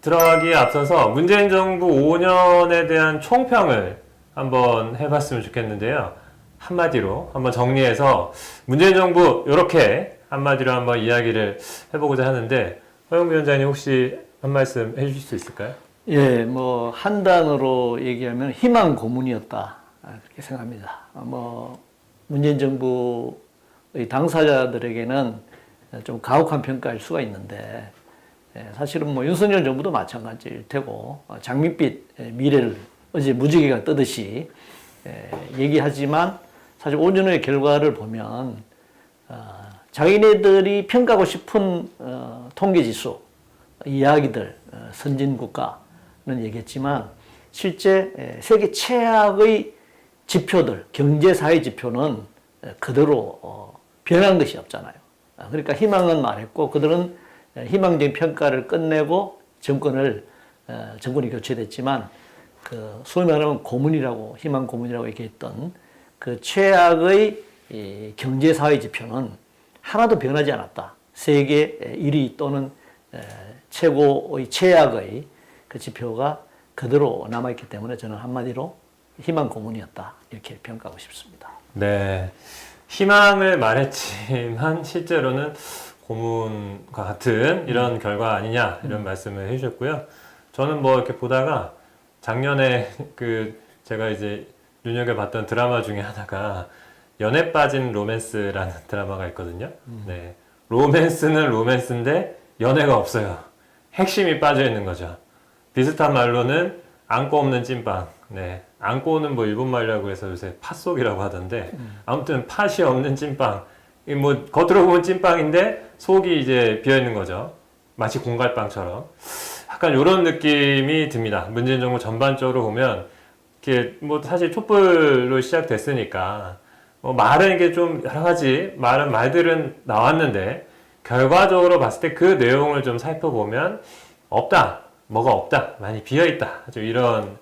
들어가기에 앞서서 문재인 정부 5년에 대한 총평을 한번 해봤으면 좋겠는데요. 한마디로 한번 정리해서 문재인 정부 이렇게 한마디로 한번 이야기를 해보고자 하는데 허영 위원장님 혹시 한 말씀 해주실 수 있을까요? 예, 뭐 한 단어로 얘기하면 희망 고문이었다 그렇게 생각합니다. 문재인 정부의 당사자들에게는 좀 가혹한 평가일 수가 있는데 사실은 윤석열 정부도 마찬가지일 테고 장밋빛 미래를 어제 무지개가 뜨듯이 얘기하지만 사실 5년의 결과를 보면 자기네들이 평가하고 싶은 통계지수 이야기들 선진국가는 얘기했지만 실제 세계 최악의 지표들 경제사회 지표는 그대로 변한 것이 없잖아요. 그러니까 희망은 말했고 그들은 희망적인 평가를 끝내고 정권이 교체됐지만 소위 말하면 고문이라고 희망 고문이라고 얘기했던 그 최악의 경제사회 지표는 하나도 변하지 않았다. 세계 1위 또는 최고의 최악의 그 지표가 그대로 남아있기 때문에 저는 한마디로 희망 고문이었다 이렇게 평가하고 싶습니다. 네, 희망을 말했지만 실제로는 고문과 같은 이런 결과 아니냐 이런 말씀을 해주셨고요. 저는 이렇게 보다가 작년에 제가 이제 눈여겨봤던 드라마 중에 하나가 연애 빠진 로맨스라는 드라마가 있거든요. 네, 로맨스는 로맨스인데 연애가 없어요. 핵심이 빠져 있는 거죠. 비슷한 말로는 안고 없는 찐빵. 네, 안고는 일본 말이라고 해서 요새 팥속이라고 하던데 아무튼 팥이 없는 찐빵. 겉으로 보면 찐빵인데 속이 이제 비어 있는 거죠. 마치 공갈빵처럼. 약간 이런 느낌이 듭니다. 문재인 정부 전반적으로 보면 이렇게 사실 촛불로 시작됐으니까 말은 이게 좀 여러 가지 말들은 나왔는데 결과적으로 봤을 때 그 내용을 좀 살펴보면 뭐가 없다, 많이 비어있다. 좀 이런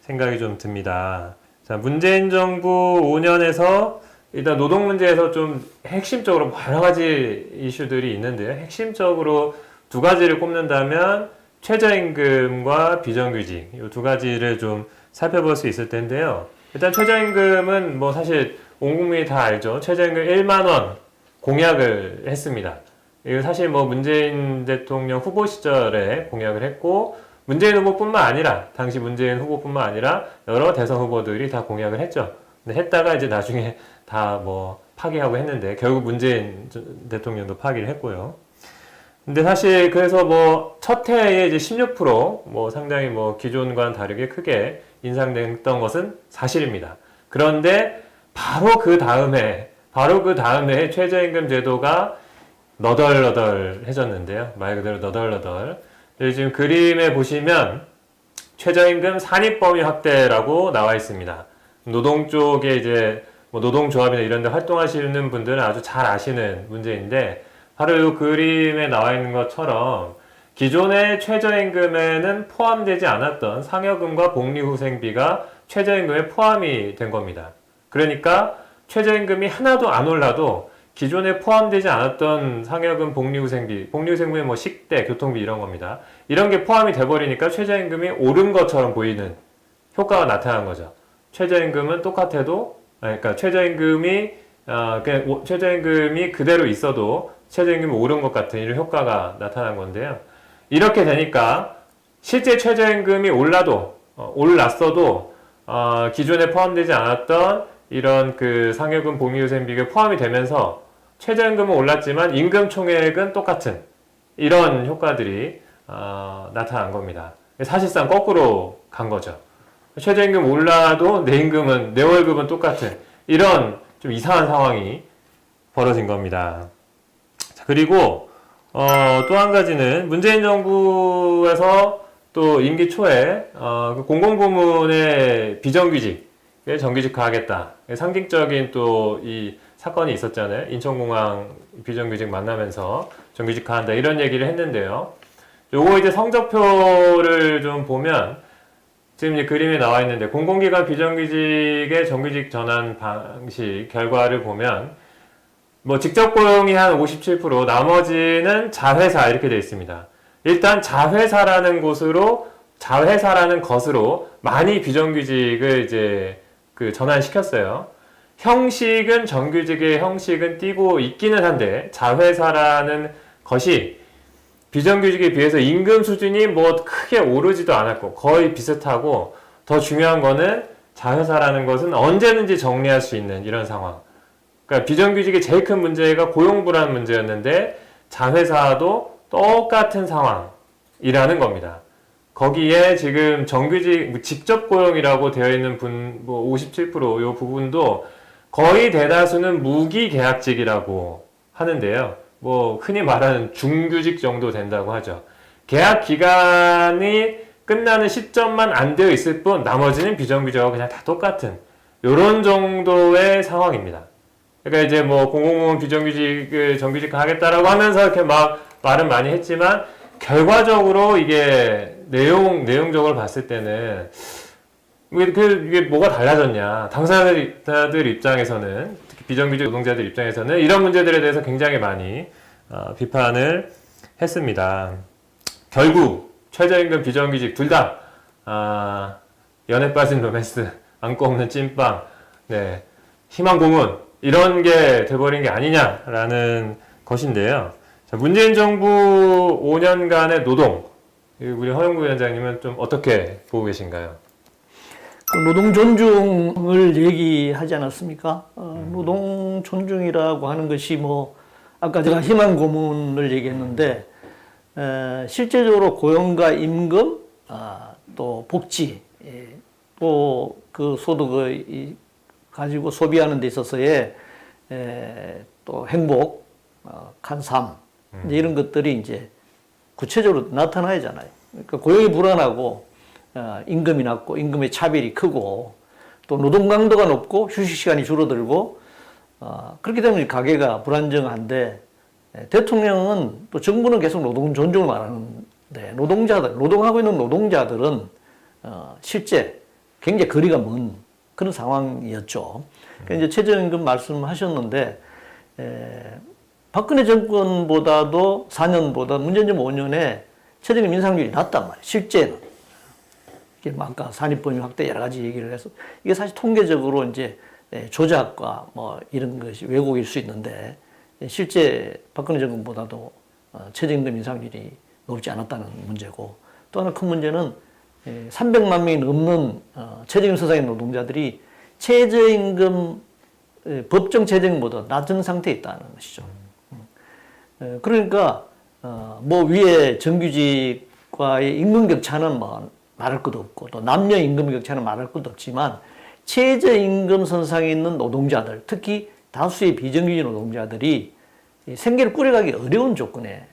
생각이 좀 듭니다. 자, 문재인 정부 5년에서 일단 노동 문제에서 좀 핵심적으로 여러 가지 이슈들이 있는데요. 핵심적으로 두 가지를 꼽는다면 최저임금과 비정규직 이 두 가지를 좀 살펴볼 수 있을 텐데요. 일단 최저임금은 사실 온 국민이 다 알죠. 최저임금 1만 원 공약을 했습니다. 이거 사실 문재인 대통령 후보 시절에 공약을 했고 문재인 후보뿐만 아니라 당시 문재인 후보뿐만 아니라 여러 대선 후보들이 다 공약을 했죠. 근데 했다가 이제 나중에 다 파기하고 했는데 결국 문재인 대통령도 파기를 했고요. 근데 사실 그래서 첫 해에 이제 16% 상당히 기존과는 다르게 크게 인상됐던 것은 사실입니다. 그런데 바로 그 다음에 최저임금 제도가 너덜너덜해졌는데요. 말 그대로 너덜너덜. 지금 그림에 보시면 최저임금 산입범위 확대라고 나와 있습니다. 노동 쪽에 이제 노동조합이나 이런 데 활동하시는 분들은 아주 잘 아시는 문제인데 바로 이 그림에 나와 있는 것처럼 기존의 최저임금에는 포함되지 않았던 상여금과 복리후생비가 최저임금에 포함이 된 겁니다. 그러니까 최저임금이 하나도 안 올라도 기존에 포함되지 않았던 상여금, 복리후생비는 식대, 교통비 이런 겁니다. 이런 게 포함이 돼버리니까 최저임금이 오른 것처럼 보이는 효과가 나타난 거죠. 최저임금은 똑같아도, 그러니까 최저임금이 그대로 있어도 최저임금이 오른 것 같은 이런 효과가 나타난 건데요. 이렇게 되니까 실제 최저임금이 올랐어도 기존에 포함되지 않았던 이런 상여금, 복리후생비가 포함이 되면서 최저임금은 올랐지만 임금 총액은 똑같은 이런 효과들이 나타난 겁니다. 사실상 거꾸로 간 거죠. 최저임금 올라도 내 월급은 똑같은 이런 좀 이상한 상황이 벌어진 겁니다. 자, 그리고 또 한 가지는 문재인 정부에서 또 임기 초에 공공부문의 비정규직을 정규직화하겠다. 상징적인 또 이 사건이 있었잖아요. 인천공항 비정규직 만나면서 정규직화한다 이런 얘기를 했는데요. 요거 이제 성적표를 좀 보면 지금 이제 그림에 나와 있는데 공공기관 비정규직의 정규직 전환 방식 결과를 보면 직접 고용이 한 57%, 나머지는 자회사 이렇게 되어 있습니다. 일단 자회사라는 것으로 많이 비정규직을 이제 그 전환시켰어요. 형식은 정규직의 형식은 띄고 있기는 한데 자회사라는 것이 비정규직에 비해서 임금 수준이 뭐 크게 오르지도 않았고 거의 비슷하고 더 중요한 거는 자회사라는 것은 언제든지 정리할 수 있는 이런 상황. 그러니까 비정규직의 제일 큰 문제가 고용 불안 문제였는데 자회사도 똑같은 상황이라는 겁니다. 거기에 지금 정규직 직접 고용이라고 되어 있는 분 뭐 57%요 부분도 거의 대다수는 무기계약직이라고 하는데요. 뭐 흔히 말하는 중규직 정도 된다고 하죠. 계약 기간이 끝나는 시점만 안 되어 있을 뿐 나머지는 비정규직하고 그냥 다 똑같은 요런 정도의 상황입니다. 그러니까 이제 뭐 공공부문 비정규직을 정규직화 하겠다라고 하면서 이렇게 막 말은 많이 했지만 결과적으로 이게 내용적으로 봤을 때는 이게 뭐가 달라졌냐. 당사자들 입장에서는, 특히 비정규직 노동자들 입장에서는 이런 문제들에 대해서 굉장히 많이 비판을 했습니다. 결국 최저임금 비정규직 둘 다 연애 빠진 로맨스, 안고 없는 찐빵, 네, 희망 고문 이런 게 돼버린 게 아니냐라는 것인데요. 자, 문재인 정부 5년간의 노동, 우리 허영구 위원장님은 좀 어떻게 보고 계신가요? 그 노동 존중을 얘기하지 않았습니까? 노동 존중이라고 하는 것이 뭐 아까 제가 희망 고문을 얘기했는데 실제적으로 고용과 임금, 또 복지, 또 그 소득을 가지고 소비하는 데 있어서의 또 행복, 한 삶, 이제 이런 것들이 이제 구체적으로 나타나야잖아요. 그러니까 고용이 불안하고 임금이 낮고 임금의 차별이 크고 또 노동 강도가 높고 휴식 시간이 줄어들고 그렇기 때문에 가계가 불안정한데 대통령은 또 정부는 계속 노동 존중을 말하는데 노동하고 있는 노동자들은 실제 굉장히 거리가 먼 그런 상황이었죠. 그러니까 이제 최저임금 말씀하셨는데 박근혜 정권보다도 4년보다 문재인 정부 5년에 최저임금 인상률이 낮단 말이에요. 실제는. 이게 뭐 아까 산입범위 확대 여러 가지 얘기를 해서 이게 사실 통계적으로 이제 조작과 뭐 이런 것이 왜곡일 수 있는데 실제 박근혜 정권보다도 최저임금 인상률이 높지 않았다는 문제고 또 하나 큰 문제는 300만 명이 넘는 최저임금 소상인 노동자들이 최저임금 법정 최저임금보다 낮은 상태에 있다는 것이죠. 그러니까 뭐 위에 정규직과의 임금 격차는 뭐 말할 것도 없고 또 남녀 임금 격차는 말할 것도 없지만 최저임금 선상에 있는 노동자들 특히 다수의 비정규직 노동자들이 생계를 꾸려가기 어려운 조건에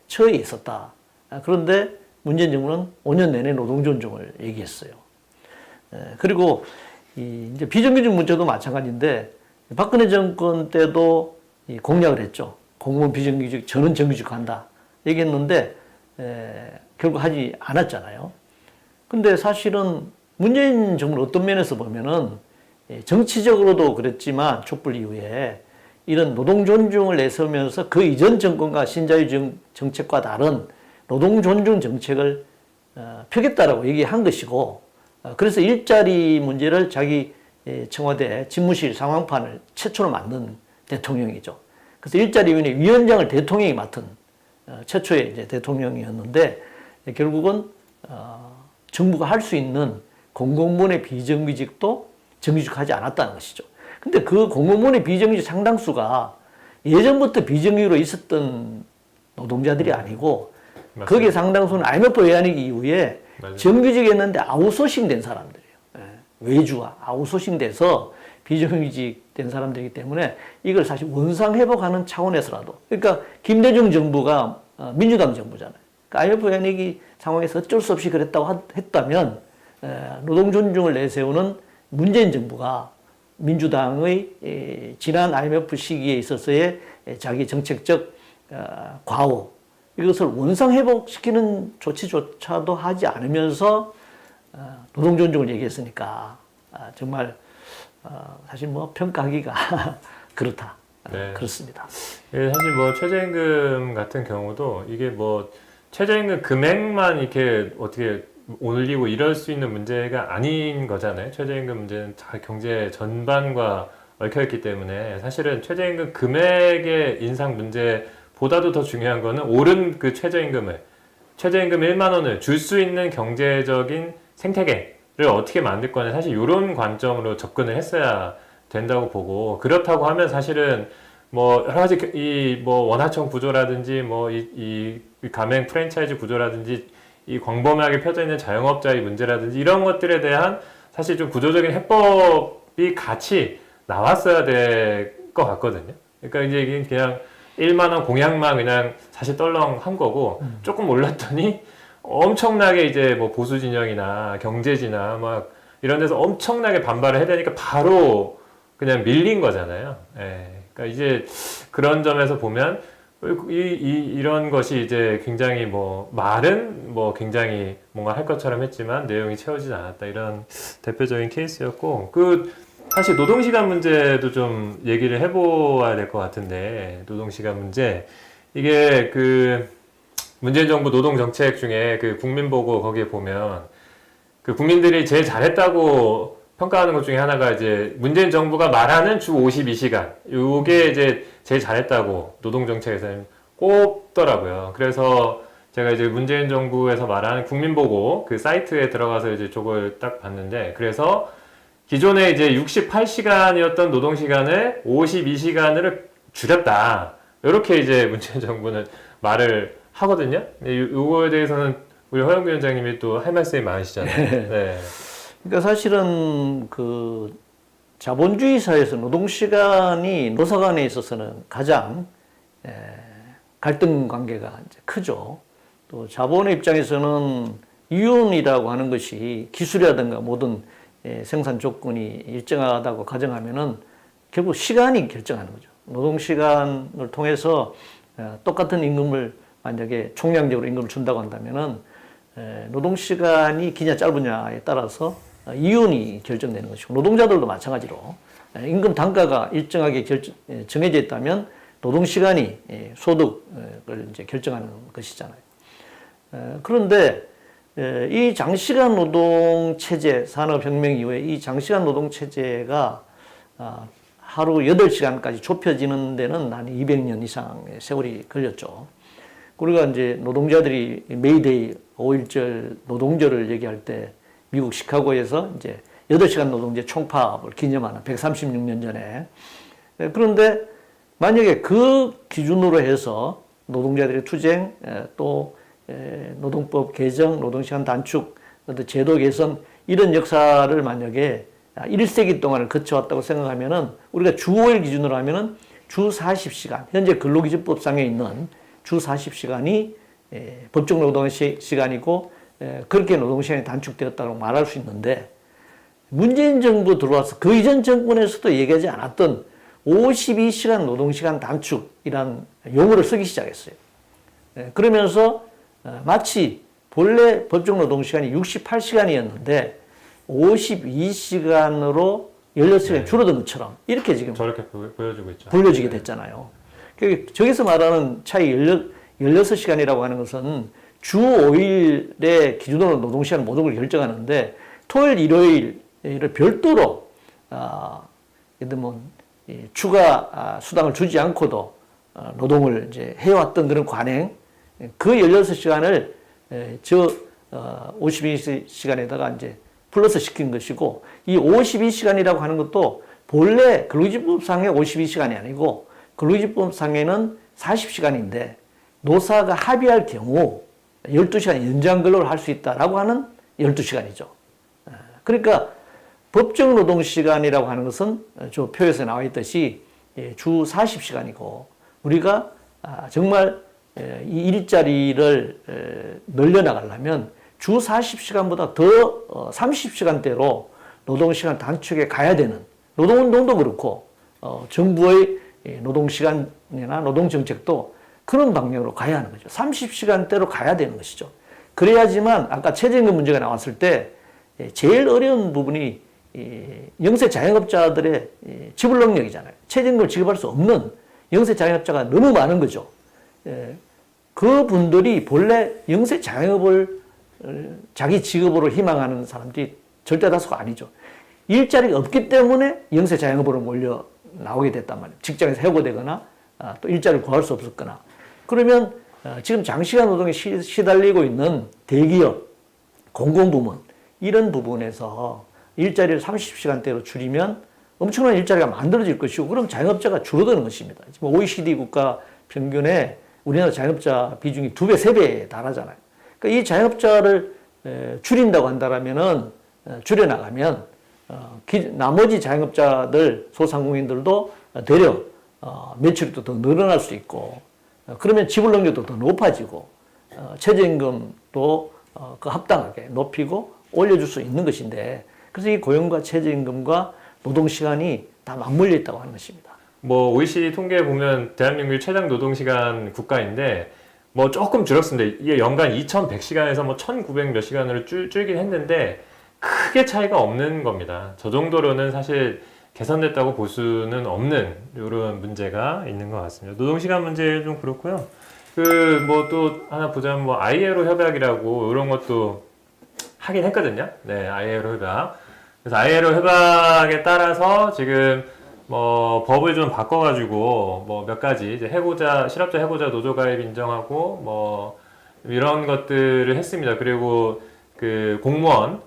처해 있었다. 그런데 문재인 정부는 5년 내내 노동 존중을 얘기했어요. 그리고 이제 비정규직 문제도 마찬가지인데 박근혜 정권 때도 공약을 했죠. 공무원 비정규직 저는 정규직화한다 얘기했는데 결국 하지 않았잖아요. 근데 사실은 문재인 정부는 어떤 면에서 보면은 정치적으로도 그랬지만 촛불 이후에 이런 노동 존중을 내세우면서 그 이전 정권과 신자유주의 정책과 다른 노동 존중 정책을 펴겠다라고 얘기한 것이고 그래서 일자리 문제를 자기 청와대 집무실 상황판을 최초로 만든 대통령이죠. 그래서 일자리위원회 위원장을 대통령이 맡은 최초의 이제 대통령이었는데 결국은 정부가 할 수 있는 공공부문의 비정규직도 정규직하지 않았다는 것이죠. 근데 그 공공부문의 비정규직 상당수가 예전부터 비정규직으로 있었던 노동자들이 아니고 맞습니다. 거기에 상당수는 IMF 외환위기 이후에 맞아요. 정규직이었는데 아웃소싱 된 사람들이에요. 외주가 아웃소싱 돼서 비정규직 된 사람들이기 때문에 이걸 사실 원상 회복하는 차원에서라도 그러니까 김대중 정부가 민주당 정부잖아요. 그러니까 IMF 외환위기 상황에서 어쩔 수 없이 그랬다고 했다면 노동 존중을 내세우는 문재인 정부가 민주당의 지난 IMF 시기에 있어서의 자기 정책적 과오 이것을 원상 회복시키는 조치조차도 하지 않으면서 노동 존중을 얘기했으니까 정말 사실 뭐 평가하기가 그렇다. 네. 그렇습니다. 사실 뭐 최저임금 같은 경우도 이게 뭐 최저임금 금액만 이렇게 어떻게 올리고 이럴 수 있는 문제가 아닌 거잖아요. 최저임금 문제는 다 경제 전반과 얽혀있기 때문에 사실은 최저임금 금액의 인상 문제보다도 더 중요한 거는 오른 그 최저임금 1만 원을 줄 수 있는 경제적인 생태계를 어떻게 만들 거냐, 사실 이런 관점으로 접근을 했어야 된다고 보고, 그렇다고 하면 사실은 뭐 여러 가지 뭐 원하청 구조라든지 뭐 이 가맹 프랜차이즈 구조라든지 이 광범위하게 펴져 있는 자영업자의 문제라든지 이런 것들에 대한 사실 좀 구조적인 해법이 같이 나왔어야 될 것 같거든요. 그러니까 이제 이게 그냥 1만 원 공약만 그냥 사실 떨렁한 거고, 조금 올랐더니 엄청나게 이제 뭐 보수 진영이나 경제지나 막 이런 데서 엄청나게 반발을 해야 되니까 바로 그냥 밀린 거잖아요. 예. 그러니까 이제 그런 점에서 보면 이런 것이 이제 굉장히 뭐 말은 뭐 굉장히 뭔가 할 것처럼 했지만 내용이 채워지지 않았다, 이런 대표적인 케이스였고, 그 사실 노동시간 문제도 좀 얘기를 해보아야 될 것 같은데, 노동시간 문제, 이게 그 문재인 정부 노동정책 중에 그 국민보고 거기에 보면 그 국민들이 제일 잘했다고 평가하는 것 중에 하나가 이제 문재인 정부가 말하는 주 52시간, 요게 이제 제일 잘했다고 노동정책에서는 꼽더라고요. 그래서 제가 이제 문재인 정부에서 말하는 국민보고 그 사이트에 들어가서 이제 저걸 딱 봤는데, 그래서 기존에 이제 68시간이었던 노동시간을 52시간으로 줄였다, 이렇게 이제 문재인 정부는 말을 하거든요. 요거에 대해서는 우리 허영규 위원장님이 또 할 말씀이 많으시잖아요. 네. 그러니까 사실은 그 자본주의 사회에서 노동시간이 노사 간에 있어서는 가장 갈등 관계가 이제 크죠. 또 자본의 입장에서는 이윤이라고 하는 것이 기술이라든가 모든 생산 조건이 일정하다고 가정하면은 결국 시간이 결정하는 거죠. 노동시간을 통해서 똑같은 임금을 만약에 총량적으로 임금을 준다고 한다면은 노동시간이 기냐 짧으냐에 따라서 이윤이 결정되는 것이고, 노동자들도 마찬가지로 임금 단가가 일정하게 정해져 있다면 노동시간이 소득을 이제 결정하는 것이잖아요. 그런데 이 장시간 노동 체제, 산업혁명 이후에 이 장시간 노동 체제가 하루 8시간까지 좁혀지는 데는 한 200년 이상의 세월이 걸렸죠. 우리가 이제 노동자들이 메이데이 5.1절 노동절을 얘기할 때 미국 시카고에서 이제 8시간 노동제 총파업을 기념하는 136년 전에. 그런데 만약에 그 기준으로 해서 노동자들의 투쟁, 또 노동법 개정, 노동시간 단축, 제도 개선, 이런 역사를 만약에 1세기 동안을 거쳐왔다고 생각하면은, 우리가 주 5일 기준으로 하면은 주 40시간, 현재 근로기준법상에 있는 주 40시간이 법정 노동 시간이고, 그렇게 노동시간이 단축되었다고 말할 수 있는데, 문재인 정부 들어와서 그 이전 정권에서도 얘기하지 않았던 52시간 노동시간 단축이란 용어를 쓰기 시작했어요. 그러면서 마치 본래 법정 노동시간이 68시간이었는데 52시간으로 16시간이 줄어든 것처럼 이렇게 지금 저렇게 보여주고 있죠. 불려지게 됐잖아요. 저기서 말하는 차이 16시간이라고 하는 것은 주 5일의 기준으로 노동시간 모든 걸 결정하는데, 토요일, 일요일을 별도로 예를 들면 추가 수당을 주지 않고도 노동을 이제 해왔던 그런 관행, 그 16시간을 52시간에다가 이제 플러스 시킨 것이고, 이 52시간이라고 하는 것도 본래 근로기준법상의 52시간이 아니고 근로기준법상에는 40시간인데 노사가 합의할 경우 12시간 연장 근로를 할 수 있다라고 하는 12시간이죠. 그러니까 법정 노동시간이라고 하는 것은 저 표에서 나와 있듯이 주 40시간이고, 우리가 정말 이 일자리를 늘려나가려면 주 40시간보다 더 30시간대로 노동시간 단축에 가야 되는, 노동운동도 그렇고 정부의 노동시간이나 노동정책도 그런 방향으로 가야 하는 거죠. 30시간대로 가야 되는 것이죠. 그래야지만 아까 최저임금 문제가 나왔을 때 제일 어려운 부분이 영세 자영업자들의 지불 능력이잖아요. 최저임금을 지급할 수 없는 영세 자영업자가 너무 많은 거죠. 그분들이 본래 영세 자영업을 자기 직업으로 희망하는 사람들이 절대 다수가 아니죠. 일자리가 없기 때문에 영세 자영업으로 몰려 나오게 됐단 말이에요. 직장에서 해고되거나 또 일자리를 구할 수 없었거나. 그러면 지금 장시간 노동에 시달리고 있는 대기업, 공공부문 이런 부분에서 일자리를 30시간대로 줄이면 엄청난 일자리가 만들어질 것이고 그럼 자영업자가 줄어드는 것입니다. 지금 OECD 국가 평균에 우리나라 자영업자 비중이 2배, 3배에 달하잖아요. 그러니까 이 자영업자를 줄인다고 한다면은 줄여나가면 나머지 자영업자들, 소상공인들도 되려 매출이 더 늘어날 수 있고 그러면 지불 능력도 더 높아지고 최저임금도 그 합당하게 높이고 올려줄 수 있는 것인데 그래서 이 고용과 최저임금과 노동시간이 다 맞물려 있다고 하는 것입니다. 뭐 OECD 통계에 보면 대한민국이 최장 노동시간 국가인데 뭐 조금 줄었습니다. 이게 연간 2,100시간에서 뭐 1,900 몇 시간으로 줄긴 했는데 크게 차이가 없는 겁니다. 저 정도로는 사실 개선됐다고 볼 수는 없는 이런 문제가 있는 것 같습니다. 노동시간 문제 좀 그렇고요. 그 뭐 또 하나 보자면 뭐 ILO 협약이라고 이런 것도 하긴 했거든요. 네, ILO 협약. 그래서 ILO 협약에 따라서 지금 뭐 법을 좀 바꿔가지고 뭐 몇 가지 이제 실업자 해고자 노조가입 인정하고 뭐 이런 것들을 했습니다. 그리고 그 공무원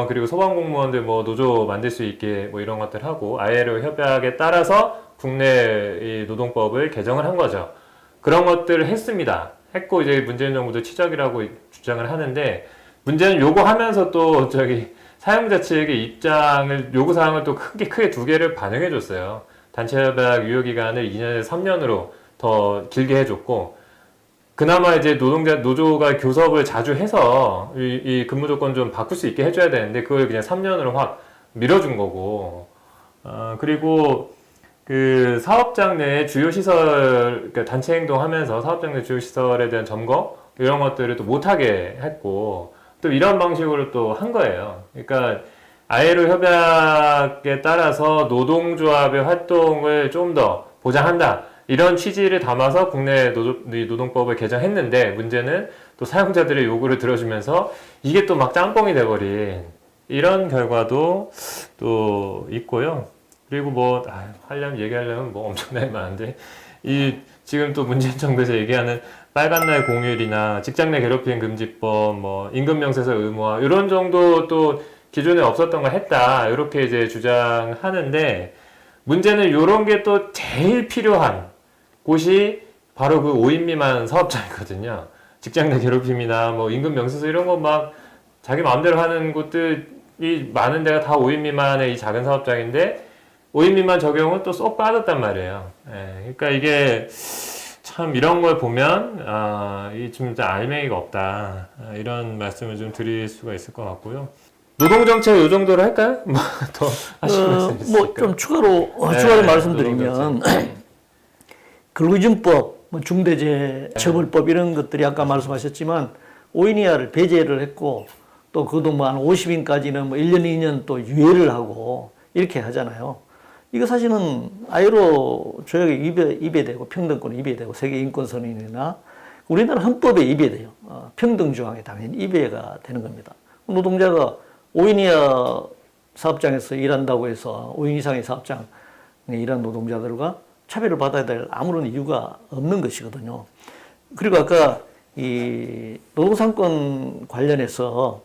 그리고 소방공무원들 뭐 노조 만들 수 있게 뭐 이런 것들 하고 ILO 협약에 따라서 국내 이 노동법을 개정을 한 거죠. 그런 것들을 했습니다. 했고 이제 문재인 정부도 치적이라고 주장을 하는데 문제는 요거 하면서 또 사용자 측의 입장을 요구사항을 또 크게 두 개를 반영해 줬어요. 단체협약 유효기간을 2년에서 3년으로 더 길게 해줬고 그나마 이제 노조가 교섭을 자주 해서 이 근무 조건 좀 바꿀 수 있게 해줘야 되는데 그걸 그냥 3년으로 확 밀어준 거고 그리고 그 사업장 내 주요 시설 그러니까 단체 행동하면서 사업장 내 주요 시설에 대한 점검 이런 것들을 또 못하게 했고 또 이런 방식으로 또 한 거예요. 그러니까 ILO 협약에 따라서 노동조합의 활동을 좀 더 보장한다. 이런 취지를 담아서 국내 노동법을 개정했는데 문제는 또 사용자들의 요구를 들어주면서 이게 또 막 짬뽕이 돼버린 이런 결과도 또 있고요. 그리고 뭐 얘기하려면 뭐 엄청나게 많은데 지금 또 문재인 정부에서 얘기하는 빨간날 공휴일이나 직장 내 괴롭힘 금지법, 뭐 임금 명세서 의무화 이런 정도 또 기존에 없었던 거 했다 이렇게 이제 주장하는데 문제는 이런 게 또 제일 필요한 곳이 바로 그 5인 미만 사업장이거든요. 직장 내 괴롭힘이나 뭐 임금 명세서 이런 거 막 자기 마음대로 하는 곳들이 많은 데가 다 5인 미만의 이 작은 사업장인데 5인 미만 적용은 또 쏙 빠졌단 말이에요. 그러니까 이게 참 이런 걸 보면 이 진짜 알맹이가 없다 이런 말씀을 좀 드릴 수가 있을 것 같고요. 노동정책 이 정도로 할까요? 뭐 더 하실 말씀 있으실까요? 뭐 좀 추가로 말씀드리면 근로기준법, 뭐 중대재해처벌법 이런 것들이 아까 말씀하셨지만 5인 이하를 배제를 했고 또 그것도 뭐 한 50인까지는 뭐 1년, 2년 또 유예를 하고 이렇게 하잖아요. 이거 사실은 ILO 조약에 위배되고 평등권에 위배되고 세계인권선언이나 우리나라 헌법에 위배돼요. 평등조항에 당연히 위배가 되는 겁니다. 노동자가 5인 이하 사업장에서 일한다고 해서 5인 이상의 사업장에 일하는 노동자들과 차별을 받아야 될 아무런 이유가 없는 것이거든요. 그리고 아까 이 노동상권 관련해서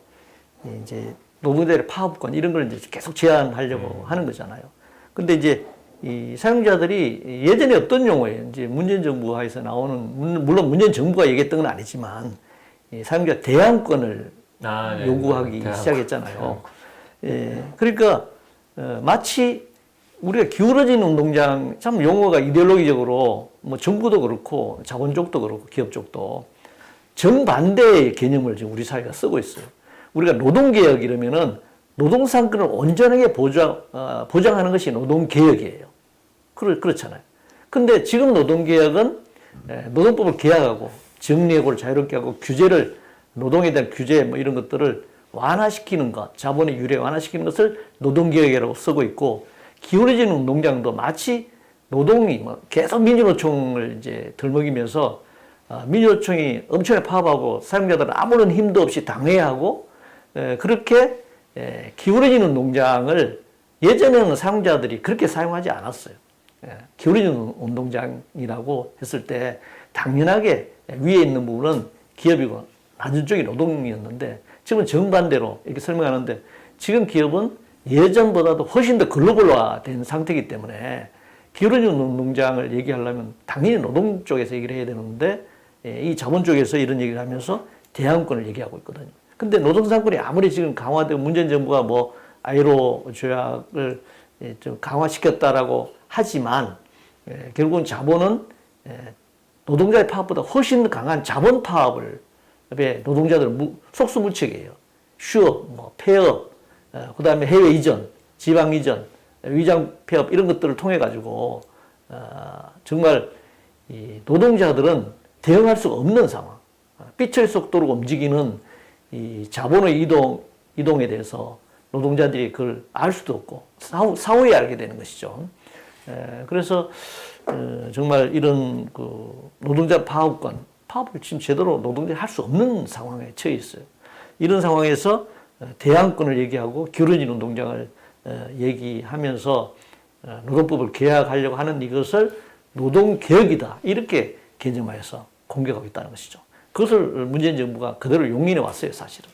이제 노동자의 파업권 이런 걸 이제 계속 제한하려고 하는 거잖아요. 근데 이제 이 사용자들이 예전에 어떤 용어예요? 이제 문재인 정부 하에서 나오는 물론 문재인 정부가 얘기했던 건 아니지만 이 사용자 대항권을 요구하기 시작했잖아요. 그러니까 마치 우리가 기울어진 운동장 참 용어가 이데올로기적으로 뭐 정부도 그렇고 자본 쪽도 그렇고 기업 쪽도 정반대의 개념을 지금 우리 사회가 쓰고 있어요. 우리가 노동개혁 이러면은 노동상권을 온전하게 보장하는 것이 노동개혁이에요. 그렇잖아요. 근데 지금 노동개혁은 노동법을 개혁하고 정리해고를 자유롭게 하고 노동에 대한 규제 뭐 이런 것들을 완화시키는 것, 자본의 유래 완화시키는 것을 노동개혁이라고 쓰고 있고 기울어진 운동장도 마치 노동이 뭐 계속 민주노총을 이제 들먹이면서 민주노총이 엄청나게 파업하고 사용자들은 아무런 힘도 없이 당회하고 그렇게 기울어지는 농장을 예전에는 사용자들이 그렇게 사용하지 않았어요. 기울어지는 운동장이라고 했을 때 당연하게 위에 있는 부분은 기업이고 낮은 쪽이 노동이었는데 지금은 정반대로 이렇게 설명하는데 지금 기업은 예전보다도 훨씬 더 글로벌화된 상태이기 때문에 기울어지는 운동장을 얘기하려면 당연히 노동 쪽에서 얘기를 해야 되는데 이 자본 쪽에서 이런 얘기를 하면서 대항권을 얘기하고 있거든요. 근데 노동상권이 아무리 지금 강화되고 문재인 정부가 뭐 아이로 조약을 좀 강화시켰다라고 하지만 결국은 자본은 노동자의 파업보다 훨씬 강한 자본 파업을 노동자들은 속수무책이에요. 휴업, 뭐 폐업, 그다음에 해외 이전, 지방 이전, 위장 폐업 이런 것들을 통해 가지고 정말 이 노동자들은 대응할 수가 없는 상황. 빛의 속도로 움직이는 이 자본의 이동에 대해서 노동자들이 그걸 알 수도 없고 사후에 알게 되는 것이죠. 그래서 정말 이런 그 노동자 파업을 지금 제대로 노동자들이 할 수 없는 상황에 처해 있어요. 이런 상황에서 대항권을 얘기하고 기울어진 운동장을 얘기하면서 노동법을 개혁하려고 하는 이것을 노동개혁이다 이렇게 개념화해서 공격하고 있다는 것이죠. 그것을 문재인 정부가 그대로 용인해 왔어요, 사실은.